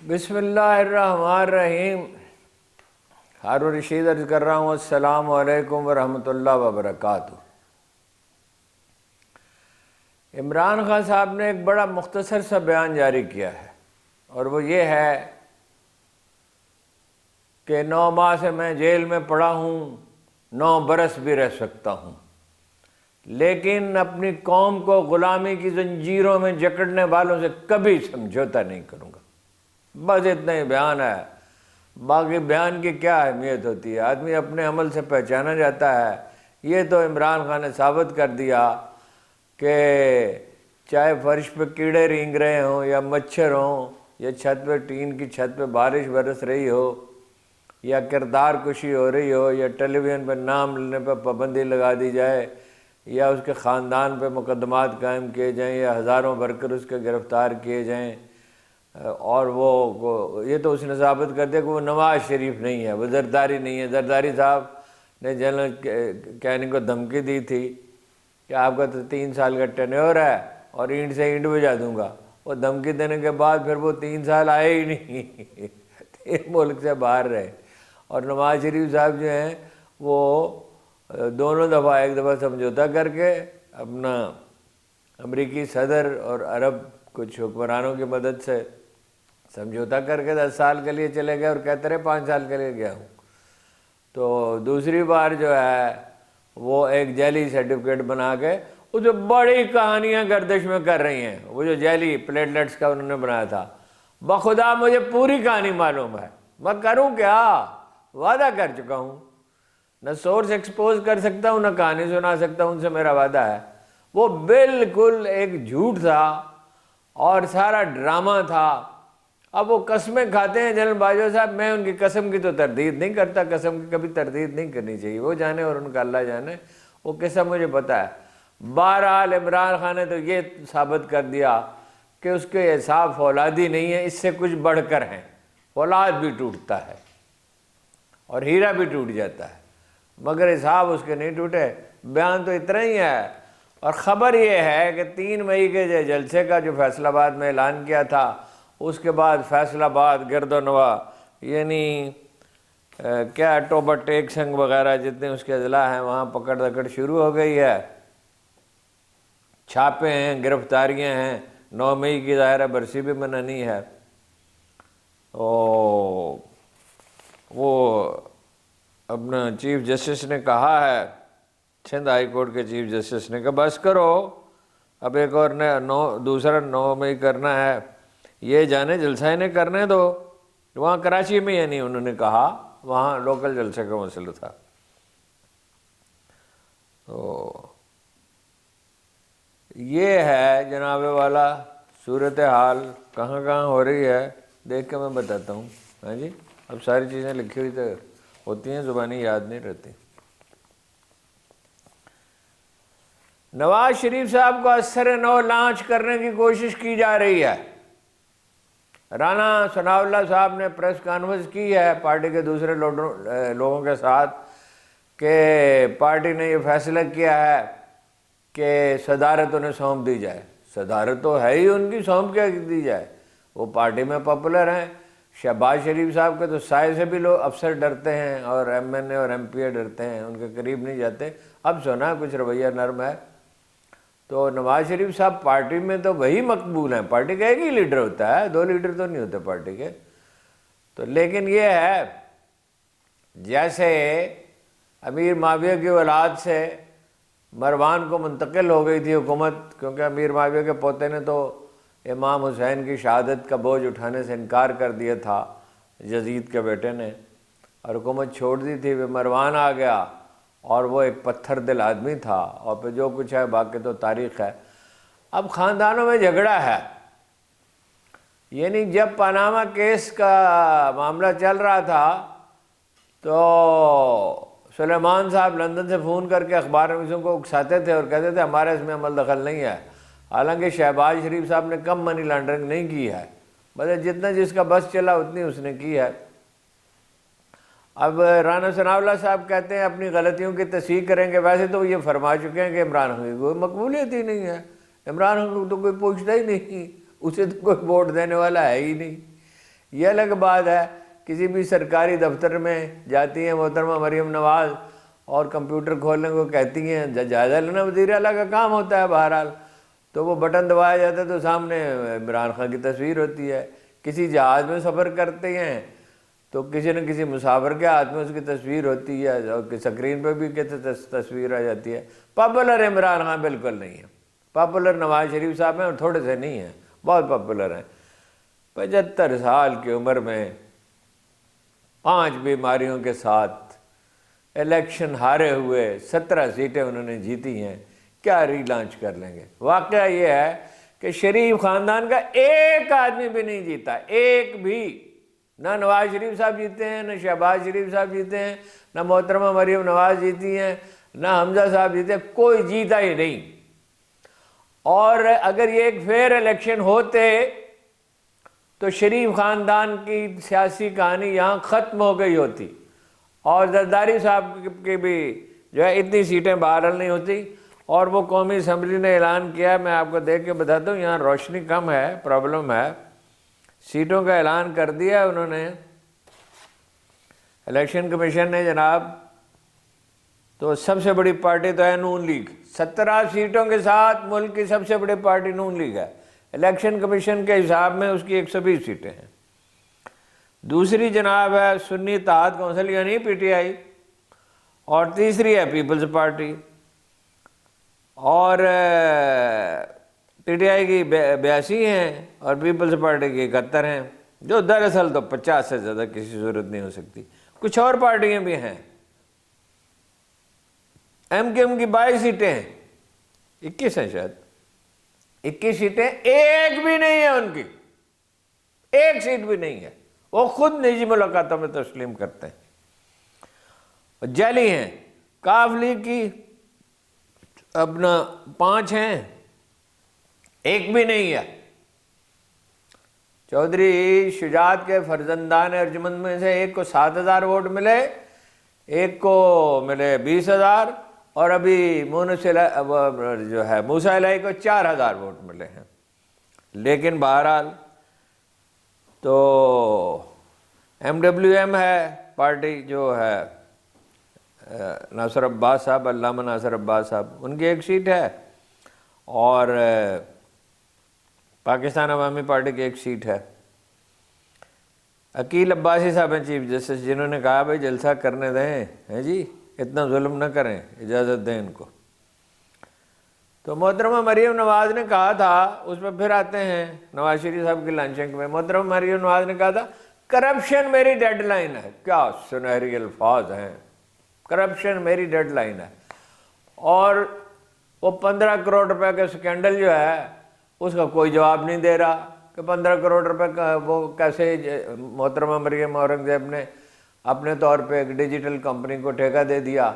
بسم اللہ الرحمن الرحیم۔ ہارون رشید عرض کر رہا ہوں، السلام علیکم ورحمۃ اللہ وبرکاتہ۔ عمران خان صاحب نے ایک بڑا مختصر سا بیان جاری کیا ہے، اور وہ یہ ہے کہ 9 ماہ سے میں جیل میں پڑا ہوں، 9 برس بھی رہ سکتا ہوں، لیکن اپنی قوم کو غلامی کی زنجیروں میں جکڑنے والوں سے کبھی سمجھوتا نہیں کروں گا۔ بس اتنا ہی بیان ہے، باقی بیان کی کیا اہمیت ہوتی ہے؟ آدمی اپنے عمل سے پہچانا جاتا ہے۔ یہ تو عمران خان نے ثابت کر دیا کہ چاہے فرش پہ کیڑے رینگ رہے ہوں یا مچھر ہوں یا چھت پہ ٹین کی چھت پہ بارش برس رہی ہو یا کردار کشی ہو رہی ہو یا ٹیلی ویژن پہ نام لینے پہ پابندی لگا دی جائے یا اس کے خاندان پہ مقدمات قائم کیے جائیں یا ہزاروں ورکر اس کے گرفتار کیے جائیں، اور وہ یہ تو اس نے ثابت کر دیا کہ وہ نواز شریف نہیں ہے، وہ زرداری نہیں ہے۔ زرداری صاحب نے جنرل کیننگ کو دھمکی دی تھی کہ آپ کا تو 3 سال کا ٹینیور ہے اور اینٹ سے اینٹ بجا دوں گا۔ وہ دھمکی دینے کے بعد پھر وہ 3 سال آئے ہی نہیں، ملک سے باہر رہے۔ اور نواز شریف صاحب جو ہیں وہ دونوں دفعہ، ایک دفعہ سمجھوتا کر کے اپنا امریکی صدر اور عرب کچھ حکمرانوں کی مدد سے سمجھوتا کر کے 10 سال کے لیے چلے گئے اور کہتے رہے 5 سال کے لیے گیا ہوں۔ تو دوسری بار جو ہے وہ ایک جعلی سرٹیفکیٹ بنا کے، وہ جو بڑی کہانیاں گردش میں کر رہی ہیں، وہ جو جعلی پلیٹلیٹس کا انہوں نے بنایا تھا، بخدا مجھے پوری کہانی معلوم ہے، میں کروں کیا؟ وعدہ کر چکا ہوں، نہ سورس ایکسپوز کر سکتا ہوں، نہ کہانی سنا سکتا ہوں، ان سے میرا وعدہ ہے۔ وہ بالکل ایک جھوٹ تھا اور سارا ڈرامہ تھا۔ اب وہ قسمیں کھاتے ہیں جنرل باجوہ صاحب، میں ان کی قسم کی تو تردید نہیں کرتا، قسم کی کبھی تردید نہیں کرنی چاہیے، وہ جانے اور ان کا اللہ جانے، وہ قسم مجھے پتہ ہے۔ بہرحال عمران خان نے تو یہ ثابت کر دیا کہ اس کے حساب فولادی نہیں ہے، اس سے کچھ بڑھ کر ہیں۔ فولاد بھی ٹوٹتا ہے اور ہیرا بھی ٹوٹ جاتا ہے، مگر حساب اس کے نہیں ٹوٹے۔ بیان تو اتنا ہی ہے، اور خبر یہ ہے کہ 3 مئی کے جلسے کا جو فیصل آباد میں اعلان کیا تھا، اس کے بعد فیصل آباد، گرد و نواح، یعنی کیا ٹوبہ ٹیک سنگ وغیرہ جتنے اس کے اضلاع ہیں، وہاں پکڑ دکڑ شروع ہو گئی ہے، چھاپے ہیں، گرفتاریاں ہیں۔ 9 مئی کی ظاہرہ برسی بھی منانی ہے۔ وہ اپنا چیف جسٹس نے کہا ہے، سندھ ہائی کورٹ کے چیف جسٹس نے کہا بس کرو، اب ایک اور دوسرا 9 مئی کرنا ہے، یہ جانے جلسہ انہیں کرنے دو۔ وہاں کراچی میں یعنی انہوں نے کہا، وہاں لوکل جلسے کا مسئلہ تھا۔ تو یہ ہے جناب والا صورتحال، کہاں کہاں ہو رہی ہے دیکھ کے میں بتاتا ہوں۔ ہاں جی، اب ساری چیزیں لکھی ہوئی تو ہوتی ہیں، زبانی یاد نہیں رہتی۔ نواز شریف صاحب کو اثر نو لانچ کرنے کی کوشش کی جا رہی ہے۔ رانا ثناء اللہ صاحب نے پریس کانفرنس کی ہے پارٹی کے دوسرے لوگوں کے ساتھ کہ پارٹی نے یہ فیصلہ کیا ہے کہ صدارت انہیں سونپ دی جائے۔ صدارت تو ہے ہی ان کی، سونپ کیا دی جائے؟ وہ پارٹی میں پاپولر ہیں۔ شہباز شریف صاحب کے تو سائے سے بھی لوگ افسر ڈرتے ہیں، اور ایم این اے اور ایم پی اے ڈرتے ہیں، ان کے قریب نہیں جاتے۔ اب سنا کچھ رویہ نرم ہے۔ تو نواز شریف صاحب پارٹی میں تو وہی مقبول ہیں، پارٹی کا ایک ہی لیڈر ہوتا ہے، 2 لیڈر تو نہیں ہوتے پارٹی کے۔ تو لیکن یہ ہے، جیسے امیر معاویہ کی اولاد سے مروان کو منتقل ہو گئی تھی حکومت، کیونکہ امیر معاویہ کے پوتے نے تو امام حسین کی شہادت کا بوجھ اٹھانے سے انکار کر دیا تھا یزید کے بیٹے نے، اور حکومت چھوڑ دی تھی۔ پھر مروان آ گیا، اور وہ ایک پتھر دل آدمی تھا، اور پھر جو کچھ ہے باقی تو تاریخ ہے۔ اب خاندانوں میں جھگڑا ہے، یعنی جب پاناما کیس کا معاملہ چل رہا تھا تو سلیمان صاحب لندن سے فون کر کے اخبار نویسوں کو اکساتے تھے اور کہتے تھے ہمارا اس میں عمل دخل نہیں ہے، حالانکہ شہباز شریف صاحب نے کم منی لانڈرنگ نہیں کی ہے، بس جتنا جس کا بس چلا اتنی اس نے کی ہے۔ اب رانا ثناء اللہ صاحب کہتے ہیں اپنی غلطیوں کی تصحیح کریں گے، ویسے تو یہ فرما چکے ہیں کہ عمران خان کی کوئی مقبولیت ہی نہیں ہے، عمران خان کو تو کوئی پوچھتا ہی نہیں، اسے تو کوئی ووٹ دینے والا ہے ہی نہیں۔ یہ الگ بات ہے، کسی بھی سرکاری دفتر میں جاتی ہیں محترمہ مریم نواز اور کمپیوٹر کھولنے کو کہتی ہیں، جائزہ لینا وزیر اعلیٰ کا کام ہوتا ہے بہرحال، تو وہ بٹن دبایا جاتا ہے تو سامنے عمران خان کی تصویر ہوتی ہے۔ کسی جہاز میں سفر کرتے ہیں تو کسی نہ کسی مسافر کے ہاتھ میں اس کی تصویر ہوتی ہے اور اسکرین پہ بھی تصویر آ جاتی ہے۔ پاپولر عمران خان بالکل نہیں ہے، پاپولر نواز شریف صاحب ہیں اور تھوڑے سے نہیں ہیں، بہت پاپولر ہیں۔ 75 سال کی عمر میں 5 بیماریوں کے ساتھ الیکشن ہارے ہوئے 17 سیٹیں انہوں نے جیتی ہیں، کیا ری لانچ کر لیں گے؟ واقعہ یہ ہے کہ شریف خاندان کا ایک آدمی بھی نہیں جیتا، ایک بھی، نہ نواز شریف صاحب جیتے ہیں، نہ شہباز شریف صاحب جیتے ہیں، نہ محترمہ مریم نواز جیتی ہیں، نہ حمزہ صاحب جیتے ہیں، کوئی جیتا ہی نہیں۔ اور اگر یہ ایک فیئر الیکشن ہوتے تو شریف خاندان کی سیاسی کہانی یہاں ختم ہو گئی ہوتی اور زرداری صاحب کی بھی جو ہے اتنی سیٹیں بہرحال نہیں ہوتی۔ اور وہ قومی اسمبلی نے اعلان کیا، میں آپ کو دیکھ کے بتاتا ہوں، یہاں روشنی کم ہے، پرابلم ہے، سیٹوں کا اعلان کر دیا انہوں نے، الیکشن کمیشن نے جناب، تو سب سے بڑی پارٹی تو ہے نون لیگ، 17 سیٹوں کے ساتھ ملک کی سب سے بڑی پارٹی نون لیگ ہے، الیکشن کمیشن کے حساب میں اس کی 120 سیٹیں ہیں۔ دوسری جناب ہے سنی اتحاد کونسل یعنی پی ٹی آئی، اور تیسری ہے پیپلز پارٹی، اور پی ٹی آئی کی 82 ہیں اور پیپلز پارٹی کی 71 ہیں، جو دراصل تو 50 سے زیادہ کسی صورت نہیں ہو سکتی۔ کچھ اور پارٹیاں بھی ہیں، ایم کیو ایم کی 22 سیٹیں ہیں، 21 ہیں شاید، 21 سیٹیں، ایک بھی نہیں ہے ان کی، ایک سیٹ بھی نہیں ہے، وہ خود نجی ملاقاتوں میں تسلیم کرتے ہیں، جعلی ہیں۔ کاف لیگ کی اپنا 5 ہیں، ایک بھی نہیں ہے۔ چودھری شجاعت کے فرزندان ارجمند میں سے ایک کو 7,000 ووٹ ملے، ایک کو ملے 20,000، اور ابھی جو ہے موسیٰ الہی کو 4,000 ووٹ ملے ہیں۔ لیکن بہرحال تو ایم ڈبلیو ایم ہے پارٹی، جو ہے ناصر عباس صاحب، علامہ ناصر عباس صاحب، ان کی 1 سیٹ ہے، اور پاکستان عوامی پارٹی کی 1 سیٹ ہے۔ عقیل عباسی صاحب ہیں چیف جسٹس، جنہوں نے کہا بھائی جلسہ کرنے دیں، ہیں جی، اتنا ظلم نہ کریں، اجازت دیں ان کو۔ تو محترمہ مریم نواز نے کہا تھا، اس پہ پھر آتے ہیں نواز شریف صاحب کی لانچنگ میں، محترمہ مریم نواز نے کہا تھا کرپشن میری ڈیڈ لائن ہے، کیا سنہری الفاظ ہیں، کرپشن میری ڈیڈ لائن ہے۔ اور وہ 15 کروڑ روپے کا سکینڈل جو ہے اس کا کوئی جواب نہیں دے رہا کہ 15 کروڑ روپے کا وہ کیسے محترمہ مریم اورنگزیب نے اپنے طور پہ ایک ڈیجیٹل کمپنی کو ٹھیکہ دے دیا۔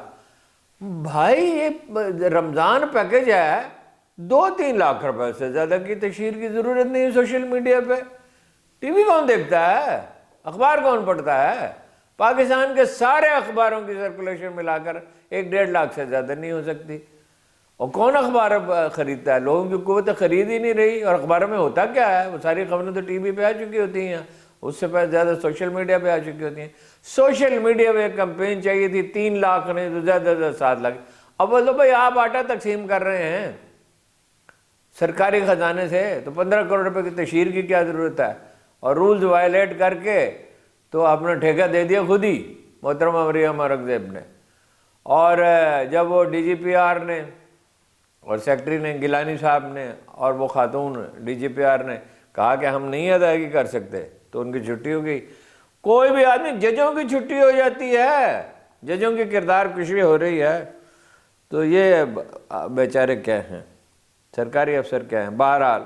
بھائی یہ رمضان پیکج ہے، 2-3 لاکھ روپے سے زیادہ کی تشہیر کی ضرورت نہیں ہے سوشل میڈیا پہ۔ ٹی وی کون دیکھتا ہے، اخبار کون پڑھتا ہے؟ پاکستان کے سارے اخباروں کی سرکولیشن ملا کر 1-1.5 لاکھ سے زیادہ نہیں ہو سکتی، اور کون اخبار خریدتا ہے؟ لوگوں کی قوت خرید ہی نہیں رہی۔ اور اخباروں میں ہوتا کیا ہے؟ وہ ساری خبریں تو ٹی وی پہ آ چکی ہوتی ہیں، اس سے پہلے زیادہ سوشل میڈیا پہ آ چکی ہوتی ہیں۔ سوشل میڈیا پہ ایک کمپین چاہیے تھی 3 لاکھ نہیں تو زیادہ سے 7 لاکھ۔ اب بولو بھائی آپ آٹا تقسیم کر رہے ہیں سرکاری خزانے سے، تو 15 کروڑ روپے کی تشہیر کی کیا ضرورت ہے؟ اور رولز وائلیٹ کر کے تو اپنا ٹھیکہ دے دیا خود ہی محترمہ مریم اورنگزیب نے۔ اور جب وہ ڈی جی پی آر نے اور سیکٹری نے، گیلانی صاحب نے اور وہ خاتون ڈی جی پی آر نے کہا کہ ہم نہیں ادائیگی کر سکتے، تو ان کی چھٹی ہو گئی۔ کوئی بھی آدمی، ججوں کی چھٹی ہو جاتی ہے، ججوں کی کردار کشی ہو رہی ہے، تو یہ بیچارے کیا ہیں، سرکاری افسر کیا ہیں؟ بہرحال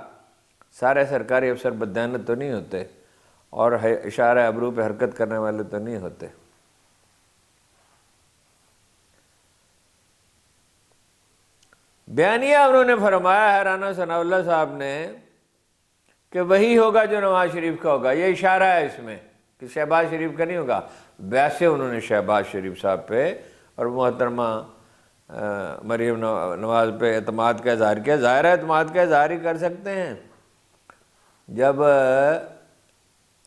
سارے سرکاری افسر بددیانت تو نہیں ہوتے اور اشارہ ابرو پہ حرکت کرنے والے تو نہیں ہوتے۔ بیانیہ انہوں نے فرمایا ہے رانا ثناء اللہ صاحب نے کہ وہی ہوگا جو نواز شریف کا ہوگا، یہ اشارہ ہے اس میں کہ شہباز شریف کا نہیں ہوگا۔ ویسے انہوں نے شہباز شریف صاحب پہ اور محترمہ مریم نواز پہ اعتماد کا اظہار کیا۔ ظاہر ہے اعتماد کا اظہار ہی کر سکتے ہیں جب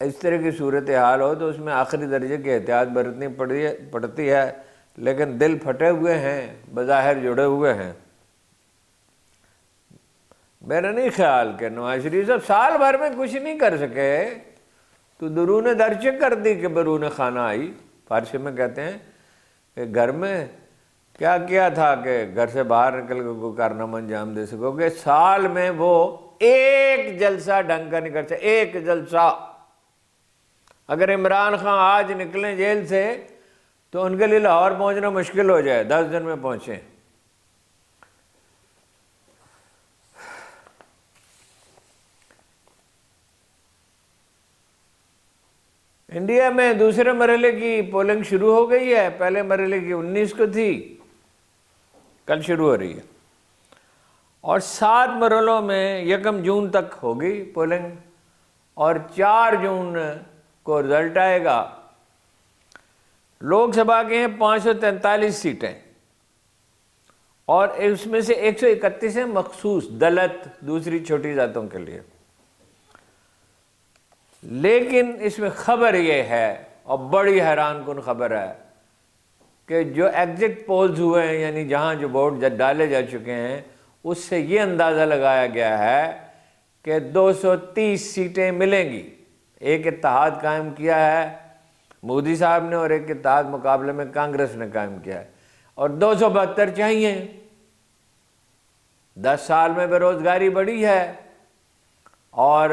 اس طرح کی صورتحال ہو تو اس میں آخری درجے کی احتیاط برتنی پڑتی ہے، لیکن دل پھٹے ہوئے ہیں، بظاہر جڑے ہوئے ہیں۔ میرا نہیں خیال کہ نواز شریف صاحب سال بھر میں کچھ نہیں کر سکے تو درون درچے کر دی کہ برون خانہ آئی۔ فارسی میں کہتے ہیں کہ گھر میں کیا کیا تھا کہ گھر سے باہر نکل کے کوئی کارنامہ انجام دے سکو گے۔ سال میں وہ ایک جلسہ ڈھنگ کا نہیں کر سکتے، ایک جلسہ۔ اگر عمران خان آج نکلیں جیل سے تو ان کے لیے لاہور پہنچنا مشکل ہو جائے، 10 دن میں پہنچیں۔ انڈیا میں دوسرے مرحلے کی پولنگ شروع ہو گئی ہے، پہلے مرحلے کی 19 کو تھی، کل شروع ہو رہی ہے، اور 7 مرحلوں میں 1 جون تک ہوگی پولنگ، اور 4 جون کو رزلٹ آئے گا۔ لوک سبھا کے ہیں 543 سیٹیں، اور اس میں سے 131 ہیں مخصوص دلت، دوسری چھوٹی ذاتوں کے لیے۔ لیکن اس میں خبر یہ ہے، اور بڑی حیران کن خبر ہے، کہ جو ایگزٹ پولز ہوئے ہیں، یعنی جہاں جو ووٹ ڈالے جا چکے ہیں، اس سے یہ اندازہ لگایا گیا ہے کہ 230 سیٹیں ملیں گی۔ ایک اتحاد قائم کیا ہے مودی صاحب نے، اور ایک اتحاد مقابلے میں کانگریس نے قائم کیا ہے، اور 272 چاہیے۔ 10 سال میں بے روزگاری بڑھی ہے، اور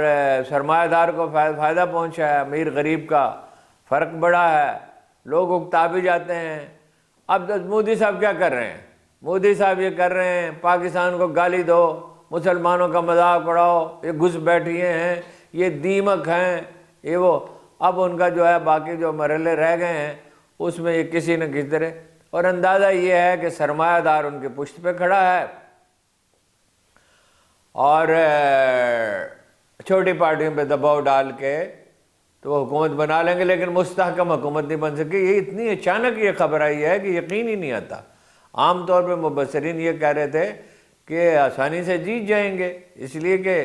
سرمایہ دار کو فائدہ پہنچا ہے، امیر غریب کا فرق بڑا ہے، لوگ اکتا بھی جاتے ہیں۔ اب مودی صاحب کیا کر رہے ہیں؟ مودی صاحب یہ کر رہے ہیں پاکستان کو گالی دو، مسلمانوں کا مذاق اڑاؤ، یہ گھس بیٹھیے ہیں، یہ دیمک ہیں، یہ وہ۔ اب ان کا جو ہے باقی جو مرحلے رہ گئے ہیں اس میں یہ کسی نہ کسی طرح، اور اندازہ یہ ہے کہ سرمایہ دار ان کے پشت پہ کھڑا ہے، اور چھوٹی پارٹیوں پہ دباؤ ڈال کے تو وہ حکومت بنا لیں گے، لیکن مستحکم حکومت نہیں بن سکی۔ یہ اتنی اچانک یہ خبر آئی ہے کہ یقین ہی نہیں آتا۔ عام طور پہ مبصرین یہ کہہ رہے تھے کہ آسانی سے جیت جائیں گے، اس لیے کہ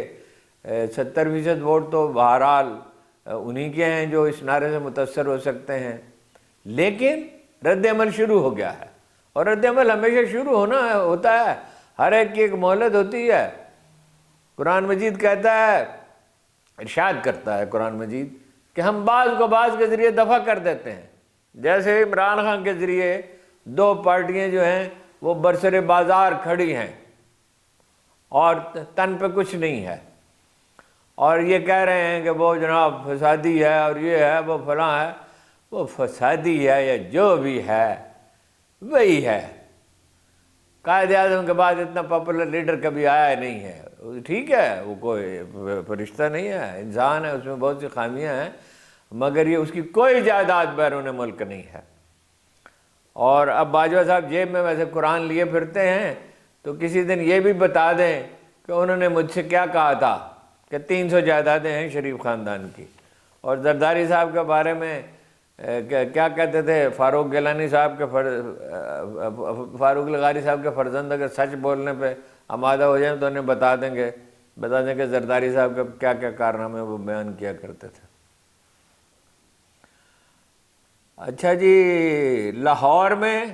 70% ووٹ تو بہرحال انہی کے ہیں جو اس نعرے سے متاثر ہو سکتے ہیں۔ لیکن رد عمل شروع ہو گیا ہے، اور رد عمل ہمیشہ شروع ہوتا ہے، ہر ایک کی ایک مہلت ہوتی ہے۔ قرآن مجید کہتا ہے، ارشاد کرتا ہے قرآن مجید کہ ہم بعض کو بعض کے ذریعے دفع کر دیتے ہیں۔ جیسے عمران خان کے ذریعے 2 پارٹیاں جو ہیں وہ برسر بازار کھڑی ہیں اور تن پہ کچھ نہیں ہے، اور یہ کہہ رہے ہیں کہ وہ جناب فسادی ہے، اور یہ ہے، وہ فلاں ہے۔ وہ فسادی ہے یا جو بھی ہے وہی ہے۔ قائد اعظم کے بعد اتنا پاپولر لیڈر کبھی آیا نہیں ہے۔ ٹھیک ہے، وہ کوئی فرشتہ نہیں ہے، انسان ہے، اس میں بہت سی خامیاں ہیں، مگر یہ اس کی کوئی جائیداد بیرون ملک نہیں ہے۔ اور اب باجوہ صاحب جیب میں ویسے قرآن لیے پھرتے ہیں، تو کسی دن یہ بھی بتا دیں کہ انہوں نے مجھ سے کیا کہا تھا، کہ 300 جائیدادیں ہیں شریف خاندان کی۔ اور زرداری صاحب کے بارے میں کیا کہتے تھے، فاروق گیلانی صاحب کے فاروق لغاری صاحب کے فرزند اگر سچ بولنے پہ آمادہ ہو جائیں تو انہیں بتا دیں کہ زرداری صاحب کے کیا کیا کارنامے وہ بیان کیا کرتے تھے۔ اچھا جی، لاہور میں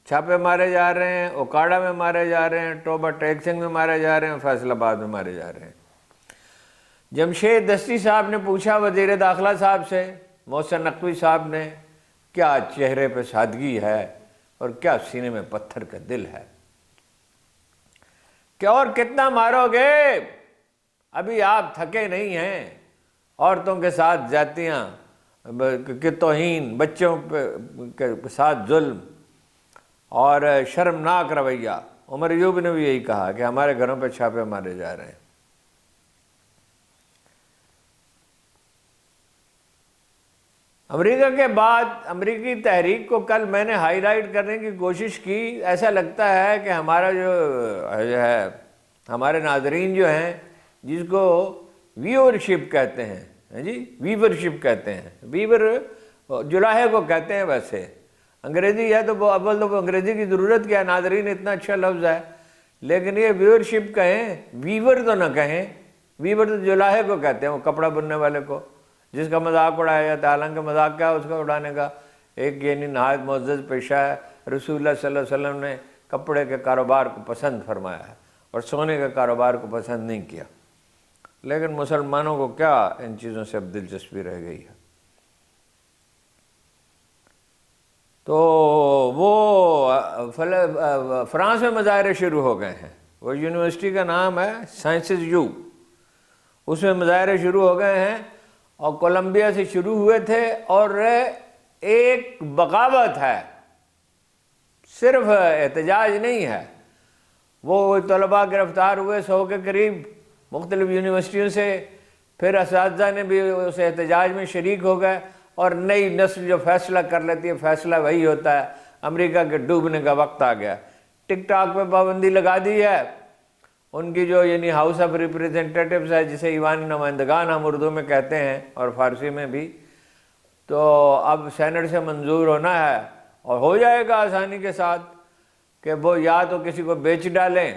چھاپے مارے جا رہے ہیں، اوکاڑا میں مارے جا رہے ہیں، ٹوبہ ٹیک سنگھ میں مارے جا رہے ہیں، فیصل آباد میں مارے جا رہے ہیں۔ جمشید دستی صاحب نے پوچھا وزیر داخلہ صاحب سے، محسن نقوی صاحب نے، کیا چہرے پہ سادگی ہے اور کیا سینے میں پتھر کا دل ہے، کہ اور کتنا مارو گے، ابھی آپ تھکے نہیں ہیں، عورتوں کے ساتھ زیادتیاں کی توہین، بچوں کے ساتھ ظلم اور شرمناک رویہ۔ عمر ایوب نے بھی یہی کہا کہ ہمارے گھروں پہ چھاپے مارے جا رہے ہیں۔ امریکہ کے بعد امریکی تحریک کو کل میں نے ہائی لائٹ کرنے کی کوشش کی۔ ایسا لگتا ہے کہ ہمارا جو ہے، ہمارے ناظرین جو ہیں، جس کو ویورشپ کہتے ہیں، جی ویورشپ کہتے ہیں، ویور جلاہے کو کہتے ہیں، ویسے انگریزی ہے تو وہ اول تو انگریزی کی ضرورت کیا ہے، ناظرین اتنا اچھا لفظ ہے، لیکن یہ ویورشپ کہیں، ویور تو نہ کہیں، ویور تو جلاہے کو کہتے ہیں، وہ کپڑا بننے والے کو۔ جس کا مذاق اڑایا جاتا ہے، حالانکہ مذاق کیا ہے اس کا اڑانے کا، ایک یعنی نہایت معزز پیشہ ہے۔ رسول اللہ صلی اللہ علیہ وسلم نے کپڑے کے کاروبار کو پسند فرمایا ہے اور سونے کے کاروبار کو پسند نہیں کیا، لیکن مسلمانوں کو کیا ان چیزوں سے اب دلچسپی رہ گئی ہے۔ تو وہ فرانس میں مظاہرے شروع ہو گئے ہیں، وہ یونیورسٹی کا نام ہے سائنسز یو، اس میں مظاہرے شروع ہو گئے ہیں، اور کولمبیا سے شروع ہوئے تھے، اور ایک بغاوت ہے، صرف احتجاج نہیں ہے۔ وہ طلباء گرفتار ہوئے 100 کے قریب مختلف یونیورسٹیوں سے، پھر اساتذہ نے بھی اس احتجاج میں شریک ہو گئے، اور نئی نسل جو فیصلہ کر لیتی ہے فیصلہ وہی ہوتا ہے۔ امریکہ کے ڈوبنے کا وقت آ گیا، ٹک ٹاک پہ پابندی لگا دی ہے، ان کی جو یعنی ہاؤس آف ریپریزنٹیٹیوز ہے، جسے ایوان نمائندگان ہم اردو میں کہتے ہیں اور فارسی میں بھی، تو اب سینٹ سے منظور ہونا ہے، اور ہو جائے گا آسانی کے ساتھ، کہ وہ یا تو کسی کو بیچ ڈالیں،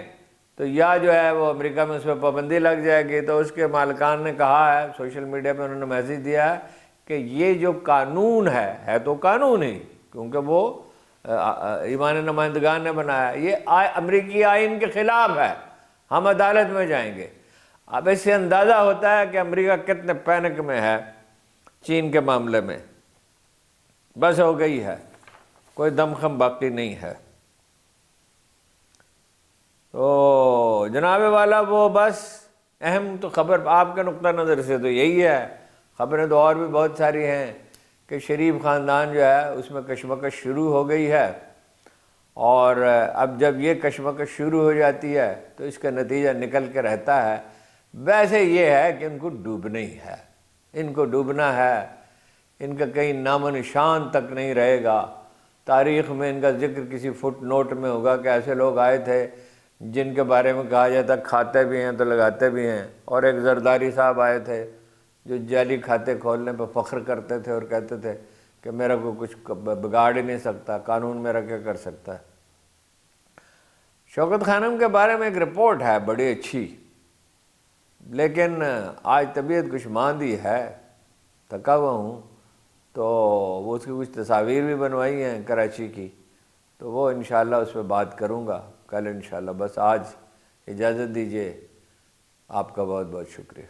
تو یا جو ہے وہ امریکہ میں اس پہ پابندی لگ جائے گی۔ تو اس کے مالکان نے کہا ہے، سوشل میڈیا پہ انہوں نے میسیج دیا ہے کہ یہ جو قانون ہے تو قانون ہی، کیونکہ وہ ایوان نمائندگان نے بنایا، یہ امریکی آئین کے خلاف ہے، ہم عدالت میں جائیں گے۔ اب اس سے اندازہ ہوتا ہے کہ امریکہ کتنے پینک میں ہے چین کے معاملے میں، بس ہو گئی ہے، کوئی دم خم باقی نہیں ہے۔ تو جناب والا وہ بس اہم تو خبر آپ کے نقطہ نظر سے تو یہی ہے، خبریں تو اور بھی بہت ساری ہیں کہ شریف خاندان جو ہے اس میں کشمکش شروع ہو گئی ہے، اور اب جب یہ کشمکش شروع ہو جاتی ہے تو اس کا نتیجہ نکل کے رہتا ہے، ویسے یہ ہے کہ ان کو ڈوبنا ہی ہے، ان کو ڈوبنا ہے، ان کا کہیں نام و نشان تک نہیں رہے گا۔ تاریخ میں ان کا ذکر کسی فٹ نوٹ میں ہوگا کہ ایسے لوگ آئے تھے جن کے بارے میں کہا جاتا کھاتے بھی ہیں تو لگاتے بھی ہیں، اور ایک زرداری صاحب آئے تھے جو جعلی کھاتے کھولنے پہ فخر کرتے تھے اور کہتے تھے کہ میرا کو کچھ بگاڑ ہی نہیں سکتا، قانون میرا کیا کر سکتا ہے۔ شوکت خانم کے بارے میں ایک رپورٹ ہے بڑی اچھی، لیکن آج طبیعت کچھ ماندی ہے، تھکا ہوا ہوں، تو وہ اس کی کچھ تصاویر بھی بنوائی ہیں کراچی کی، تو وہ انشاءاللہ اس پہ بات کروں گا کل انشاءاللہ۔ بس آج اجازت دیجیے، آپ کا بہت بہت شکریہ۔